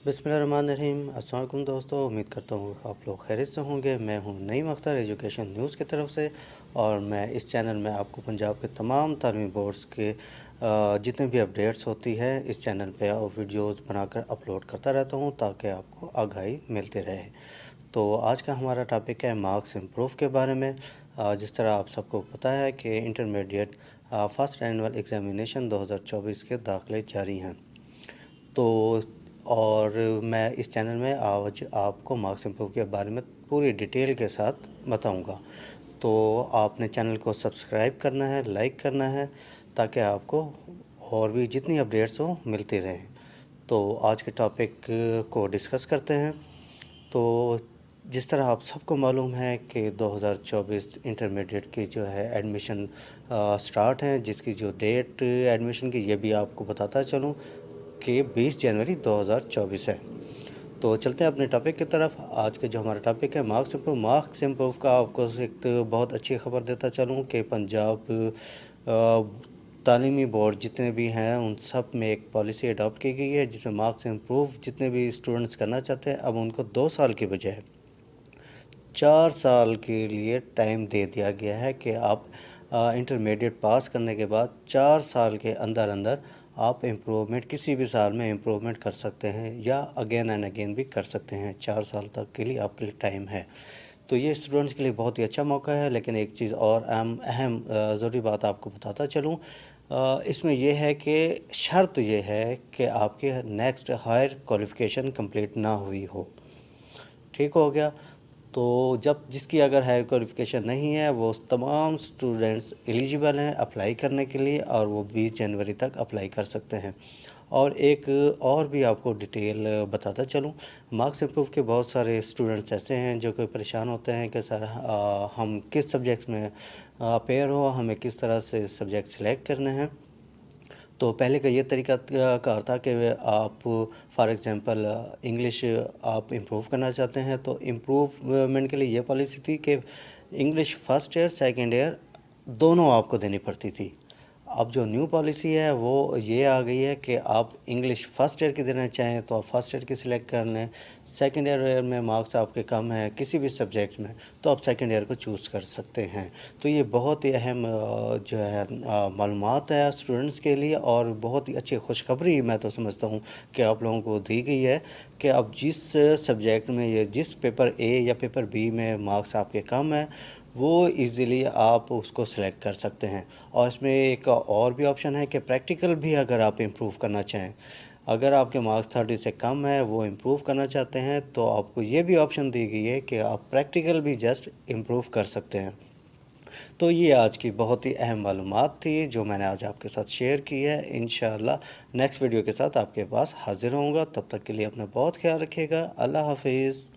बिस्मिल्लाहिर्रहमानिर्रहीम। अस्सलाम वालेकुम दोस्तों, उम्मीद करता हूँ आप लोग खैरियत से होंगे। मैं हूँ नईम अख्तर एजुकेशन न्यूज़ की तरफ से, और मैं इस चैनल में आपको पंजाब के तमाम तालीमी बोर्ड्स के जितने भी अपडेट्स होती है इस चैनल पे वीडियोस बनाकर अपलोड करता रहता हूँ ताकि आपको आगाही मिलती रहे। तो आज का हमारा टॉपिक है मार्क्स इम्प्रूव के बारे में। जिस तरह आप सबको पता है कि इंटरमीडिएट फर्स्ट एनुअल एग्ज़ामिनेशन 2024 के दाखिले जारी हैं। तो और मैं इस चैनल में आज आपको मार्क्स इम्प्रूव के बारे में पूरी डिटेल के साथ बताऊंगा। तो आपने चैनल को सब्सक्राइब करना है, लाइक करना है, ताकि आपको और भी जितनी अपडेट्स हो मिलती रहें। तो आज के टॉपिक को डिस्कस करते हैं। तो जिस तरह आप सबको मालूम है कि 2024 इंटरमीडिएट की जो है एडमिशन स्टार्ट है, जिसकी जो डेट एडमिशन की ये भी आपको बताता चलूँ कि 20 जनवरी 2024 है। तो चलते हैं अपने टॉपिक की तरफ। आज के जो हमारा टॉपिक है मार्क्स इम्प्रूव का आपको एक तो बहुत अच्छी खबर देता चलूँ कि पंजाब तालीमी बोर्ड जितने भी हैं उन सब में एक पॉलिसी अडॉप्ट की गई है, जिसमें मार्क्स इम्प्रूव जितने भी स्टूडेंट्स करना चाहते हैं अब उनको 2 साल की बजाय 4 साल के लिए टाइम दे दिया गया है कि आप इंटरमीडिएट पास करने के बाद 4 साल के अंदर अंदर आप इम्प्रूवमेंट किसी भी साल में इम्प्रूवमेंट कर सकते हैं या अगेन एंड अगेन भी कर सकते हैं। 4 साल तक के लिए आपके लिए टाइम है। तो ये स्टूडेंट्स के लिए बहुत ही अच्छा मौका है। लेकिन एक चीज़ और अहम ज़रूरी बात आपको बताता चलूँ, इसमें यह है कि शर्त यह है कि आपकी नेक्स्ट हायर क्वालिफ़िकेशन कंप्लीट ना हुई हो। ठीक हो गया। तो जब जिसकी अगर हायर क्वालिफ़िकेशन नहीं है वो तमाम स्टूडेंट्स एलिजिबल हैं अप्लाई करने के लिए, और वो 20 जनवरी तक अप्लाई कर सकते हैं। और एक और भी आपको डिटेल बताता चलूँ, मार्क्स इम्प्रूव के बहुत सारे स्टूडेंट्स ऐसे हैं जो कि परेशान होते हैं कि सर हम किस सब्जेक्ट्स में पेयर हो, हमें किस तरह से सब्जेक्ट सेलेक्ट करने हैं। तो पहले का ये तरीका कार था कि आप फॉर एग्ज़ाम्पल इंग्लिश आप इम्प्रूव करना चाहते हैं तो इम्प्रूवमेंट के लिए ये पॉलिसी थी कि English first year second year दोनों आपको देनी पड़ती थी। अब जो न्यू पॉलिसी है वो ये आ गई है कि आप इंग्लिश फ़र्स्ट ईयर की देना चाहें तो आप फ़र्स्ट ईयर की सिलेक्ट कर लें। सेकंड ईयर में मार्क्स आपके कम हैं किसी भी सब्जेक्ट में तो आप सेकंड ईयर को चूज़ कर सकते हैं। तो ये बहुत ही अहम जो है मालूमात है स्टूडेंट्स के लिए, और बहुत ही अच्छी खुशखबरी मैं तो समझता हूँ कि आप लोगों को दी गई है कि अब जिस सब्जेक्ट में या जिस पेपर ए या पेपर बी में मार्क्स आपके कम हैं वो इजीली आप उसको सिलेक्ट कर सकते हैं। और इसमें एक और भी ऑप्शन है कि प्रैक्टिकल भी अगर आप इम्प्रूव करना चाहें, अगर आपके मार्क्स 30 से कम है वो इम्प्रूव करना चाहते हैं तो आपको ये भी ऑप्शन दी गई है कि आप प्रैक्टिकल भी जस्ट इम्प्रूव कर सकते हैं। तो ये आज की बहुत ही अहम मालूमात थी जो मैंने आज आपके साथ शेयर की है। इंशाअल्लाह नेक्स्ट वीडियो के साथ आपके पास हाज़िर होऊंगा। तब तक के लिए अपना बहुत ख्याल रखिएगा। अल्लाह हाफिज़।